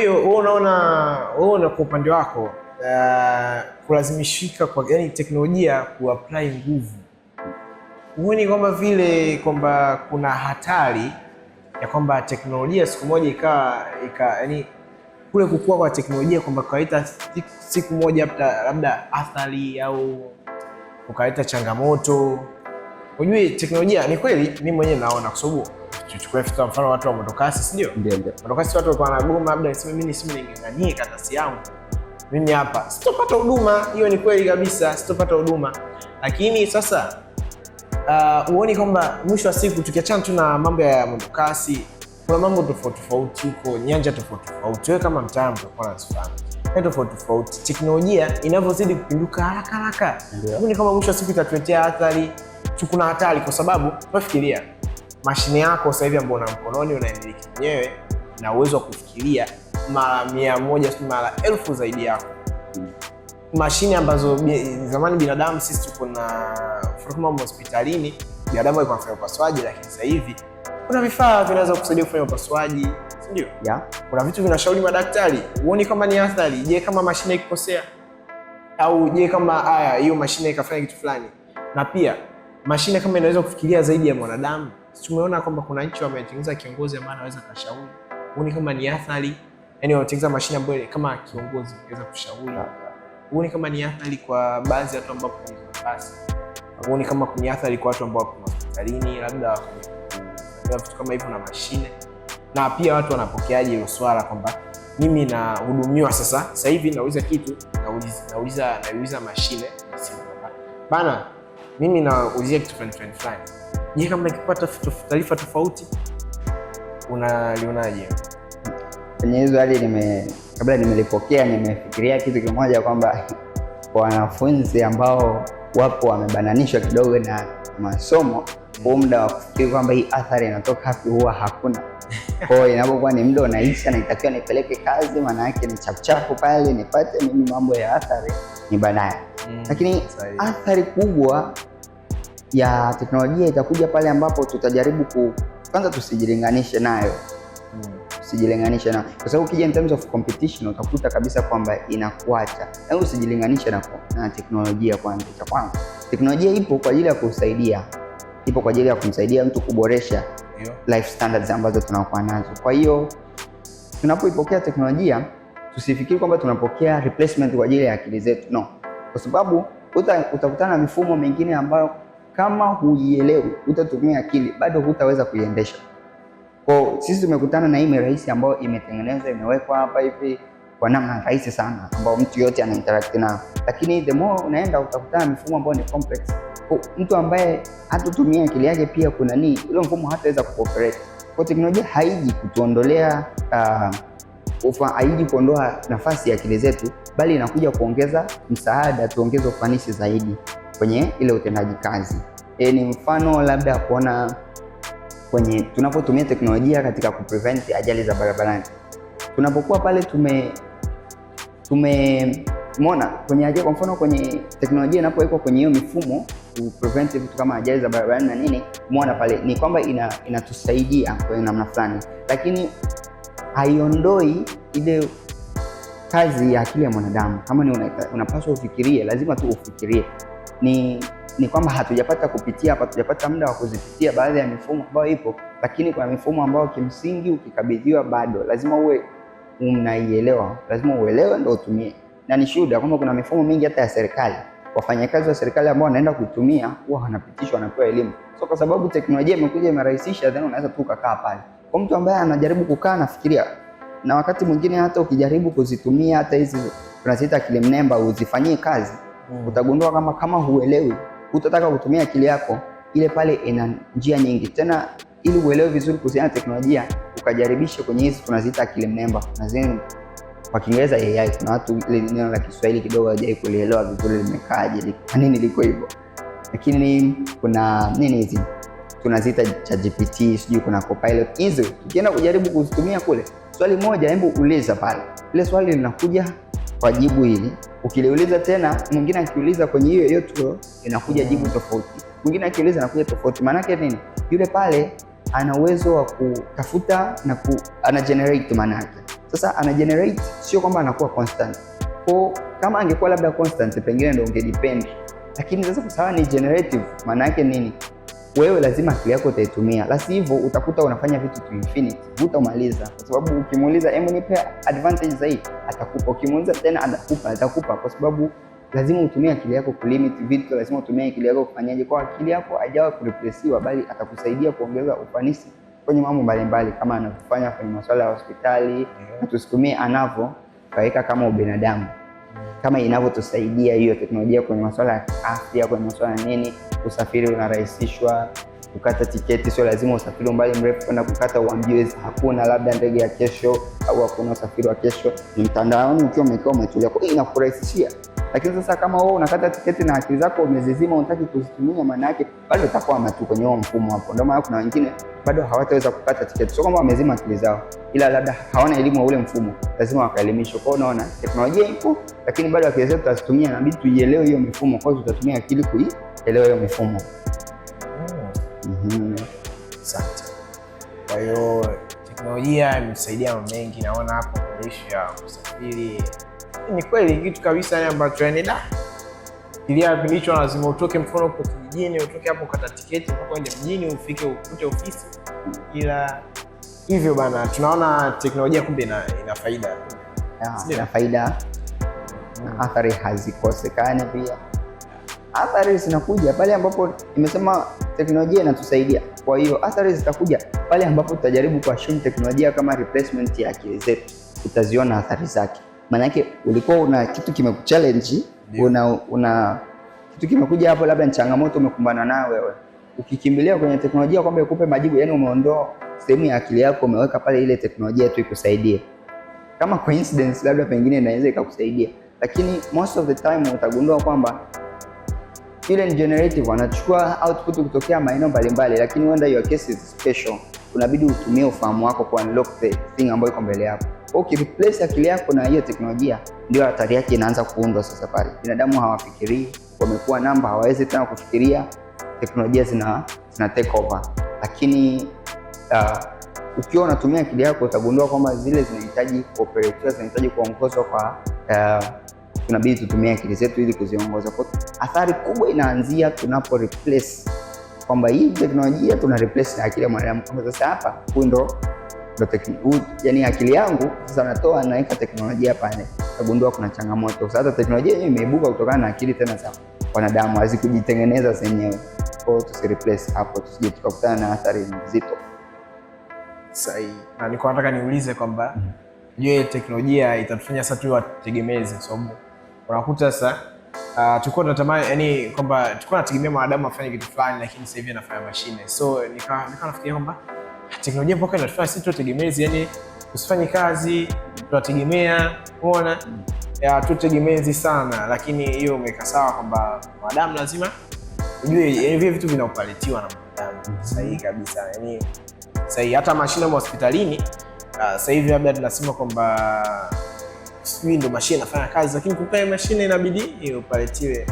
Hiyo wewe unaona kwa upande wako kulazimishika kwa yani teknolojia kuapply nguvu, huoni kwamba vile kwamba kuna hatari ya kwamba teknolojia siku moja yani kule kukua kwa teknolojia kwamba kaita siku moja labda athari au ukaleta changamoto? Unajui teknolojia ni kweli, mimi mwenyewe naona, kwa sababu tuchukue mfano watu wa mwendokasi, si ndio? Ndio. Mwendokasi watu walikuwa wanagoma, labda niseme mimi ning'ang'anie karatasi yangu, mimi hapa sitopata huduma. Hiyo ni kweli kabisa, sitopata huduma. Lakini sasa uone kwamba mwisho wa siku, tukiachana tu na mambo ya mwendokasi, kuna mambo tofauti tofauti huko, nyanja tofauti tofauti. Wewe kama mtaalamu utakuwa unazifahamu tofauti tofauti. Teknolojia inavyozidi kupinduka haraka, uone kama mwisho wa siku itatuletea athari. Kuna hatari kwa sababu tunafikiria mashine yako sasa hivi ambayo una mkononi unaimiliki mwenyewe na uwezo wa kufikiria mara 100 mara 1000 zaidi yako. Mashine ambazo zamani binadamu sisi tuko na kama hospitalini, binadamu alikuwa anafanya upasuaji, lakini sasa hivi kuna vifaa vinaweza kusaidia kufanya upasuaji, si ndio? Kuna vitu vinashauri madaktari. Uone kama ni athari. Je, kama mashine ikikosea, au je kama hiyo mashine ikafanya kitu fulani? Na pia mashine kama inaweza kufikiria zaidi ya mwanadamu. Tumeona kwamba kuna nchi wametengeneza kiongozi ambaye anaweza kushauri. Uone kama ni athari, yani wametengeneza mashine ambayo kama kiongozi anaweza kushauri. Uone kama ni athari kwa baadhi ya watu ambao kwenye nafasi. Uone kama kuna athari kwa watu ambao wako hospitalini, labda kufanya vitu kama hivyo na mashine. Na pia watu wanapokeaje hilo swala kwamba mimi nahudumiwa sasa hivi nauliza kitu, nauliza mashine bana, mimi naulizia kitu fulani. Je, kama nikipata taarifa tofauti unalionaje? Kwenye hizo hali kabla nimelipokea, nimefikiria kitu kimoja kwamba kwa wanafunzi ambao wapo wamebananishwa kidogo na masomo, kwa muda wa kufikiri kwamba hii athari inatoka wapi huwa hakuna. Kwa hiyo inapokuwa ni muda unaisha na itakiwa nipeleke kazi, maana yake ni chapuchapu pale nipate mimi mambo ya athari ni baadaye. Lakini athari kubwa ya teknolojia itakuja pale ambapo tutajaribu kwanza tusijilinganishe nayo. Usijilinganishe nayo. Kwa sababu ukija in terms of competition utakuta kabisa kwamba inakuacha. Na usijilinganishe na teknolojia kwanza. Cha kwanza, teknolojia ipo kwa ajili ya kusaidia. Ipo kwa ajili ya kumsaidia mtu kuboresha life standards ambazo tunakuwa nazo. Kwa hiyo tunapoipokea teknolojia tusifikiri kwamba tunapokea replacement kwa ajili ya akili zetu. No. Kwa sababu utakutana na mifumo mingine ambayo kama huielewi, utatumia akili, bado hutaweza kuiendesha. Kwa sisi tumekutana na hii rahisi ambayo imetengenezwa, imewekwa hapa hivi kwa namna rahisi sana ambayo mtu yote ana interact nayo. Lakini the more unaenda utakutana na mifumo ambayo ni complex. Kwa mtu ambaye hatatumia akili yake pia kuna ile mfumo hataweza kuoperate. Kwa teknolojia haiji kutuondolea haiji kuondoa nafasi ya akili zetu, bali inakuja kuongeza msaada, tuongeze ufanisi zaidi kwenye ile utendaji kazi. Ni mfano labda kuona kwenye tunapotumia teknolojia katika kuprevent ajali za barabarani. Tunapokuwa pale tumeona kwenye ajali, kwa mfano kwenye teknolojia inapowekwa kwenye hiyo mifumo ku prevent vitu kama ajali za barabarani na nini, umeona pale ni kwamba inatusaidia kwa namna fulani, lakini haiondoi ile kazi ya akili ya mwanadamu. Kama ni unapaswa ufikirie, lazima tu ufikirie. Ni kwamba hatujapata muda wa kuzipitia baadhi ya mifumo ambayo ipo, lakini kuna mifumo ambayo kimsingi ukikabidhiwa bado lazima uwe unaielewa, lazima uelewe ndio utumie. Na ni shuhuda kwamba kuna mifumo mingi hata ya serikali, wafanyakazi wa serikali ambao wanaenda kutumia huwa wanapitishwa na kupewa elimu. So kwa sababu teknolojia imekuja imerahisisha, then unaweza tu kukaa pale. Kwa mtu ambaye anajaribu kukaa na fikiria, na wakati mwingine hata ukijaribu kuzitumia hata hizi tunaziita akili mnemba uzifanyie kazi, utagundua kama huelewi, utataka kutumia akili yako ile pale ina njia nyingi. Tena ili uelewe vizuri kuhusiana na teknolojia, ukajaribisha kwenye hizi tunaziita akili mnemba. Na zeni kwa Kiingereza AI, kuna watu ile neno la Kiswahili kidogo hawajai kulielewa vizuri limekaaje, kwa nini liko hivyo. Lakini kuna nini hizi tunaziita ChatGPT, sijui kuna Copilot. Hizo ukienda kujaribu kuzitumia kule, swali moja hebu uliza pale, ile swali linakuja kwa jibu hili. Ukiliuliza tena, mwingine akiuliza kwenye hiyo yote inakuja jibu tofauti, mwingine akiuliza inakuja tofauti. Maana yake nini? Yule pale ana uwezo wa kutafuta na ana generate maana yake. Sasa ana generate, sio kwamba anakuwa constant. Kwa kama angekuwa labda constant, pengine ndio ungedepend, lakini sasa kwa sababu ni generative, maana yake nini? Wewe lazima akili yako utaitumia, la sivyo utakuta unafanya vitu to infinity, hutamaliza. Kwa sababu ukimuuliza hebu nipe advantage zaidi, atakupa. Ukimuuliza tena atakupa, kwa sababu lazima utumie akili yako kulimit vitu, lazima utumie akili yako kufanyaje. Kwa akili yako haijawa kurepressiwa, bali atakusaidia kuongeza ufanisi kwenye mambo mbalimbali, kama anafanya kwenye masuala ya hospitali, na tusitumie anavyo kaweka kama ubinadamu, kama inavyotusaidia hiyo teknolojia kwenye masuala ya afya, kwenye masuala ya nini, usafiri unarahisishwa, kukata tiketi sio lazima usafiri umbali mrefu kwenda kukata, uambiwe hakuna labda ndege ya kesho au hakuna usafiri wa kesho, ni mtandaoni ukiwa umekaa umetulia, kwa hiyo inakurahisishia. Lakini sasa kama wewe unakata tiketi na akili zako umezizima, unataka kuzitumia, maana yake bado utakwama tu kwenye huo mfumo hapo. Ndio maana kuna wengine bado hawataweza kukata tiketi, sio kwamba wamezima akili zao, ila labda hawana elimu wa ule mfumo, lazima wakaelimishwe. Kwa hiyo unaona teknolojia ipo, lakini bado akili zetu tutazitumia, inabidi tuielewe hiyo mifumo, kwa hiyo tutatumia akili kuielewa hiyo mifumo. Asante. Kwa hiyo teknolojia imesaidia mambo mengi, naona hapo kwenye issue ya usafiri. Ni kweli kitu kabisa yani ambacho yani kilia kipindi hicho lazima utoke, mfano uko kijijini, utoke hapo ukata tiketi mpaka uende mjini ufike ukute ofisi. Ila hivyo bana, tunaona teknolojia kumbe ina faida. Ina faida. Athari hazikosekani pia. Athari zinakuja pale ambapo nimesema teknolojia inatusaidia. Kwa hiyo athari zitakuja pale ambapo tutajaribu kuassume teknolojia kama replacement ya akili zetu. Utaziona athari zake. Maana yake ulikuwa una kitu kimekuchallenge, una kitu kimekuja hapo, labda ni changamoto umekumbana nayo wewe. Ukikimbilia kwenye teknolojia kwamba ikupe majibu, yani umeondoa sehemu ya akili yako, umeweka pale ile teknolojia tu ikusaidie. Kama coincidence labda pengine inaweza ikakusaidia, lakini most of the time utagundua kwamba ile ni generative, anachukua output kutokea maeneo mbalimbali, lakini whether your case is special, unabidi utumie ufahamu wako ku unlock the thing ambayo iko mbele yako. Ukireplace akili yako na hiyo teknolojia, ndio hatari yake inaanza kuundwa sasa pale. Binadamu hawafikirii, wamekuwa namba, hawawezi tena kufikiria, teknolojia zina take over. Lakini ukiwa unatumia akili yako utagundua kwamba zile zinahitaji cooperate, zinahitaji kuongozwa kwa tunabidi tutumie akili zetu ili kuziongoza. Kwa athari kubwa inaanzia tunapo replace, kwamba hii teknolojia tuna replace na akili ya mwanadamu. Kwa sasa hapa ndo yani akili yangu sasa natoa naweka teknolojia pale, utagundua kuna changamoto. Sasa teknolojia yenyewe imeibuka kutokana na akili tena za wanadamu, hazikujitengeneza zenyewe. Kwa hiyo tusireplace hapo, tusije tukakutana na athari nzito. Sahihi. Na niko nataka niulize kwamba je, teknolojia itatufanya sasa tuwe wategemezi? Kwa sababu unakuta sasa tulikuwa tunatamani yani kwamba tulikuwa tunategemea wanadamu afanye kitu fulani, lakini sasa hivi anafanya mashine. So nikafikiria kwamba teknolojia mpaka inatufanya sisi tutegemezi, yani usifanye kazi tunategemea, unaona tutegemezi sana. Lakini hiyo umeka sawa kwamba wanadamu lazima ujue yani vile vitu vinaopaletiwa na wanadamu. Sahihi kabisa. Yani sahihi, hata mashine hospitalini sasa hivi labda tunasema kwamba sisi ndio mashine inafanya kazi, lakini kumbe mashine inabidi iopaletiwe.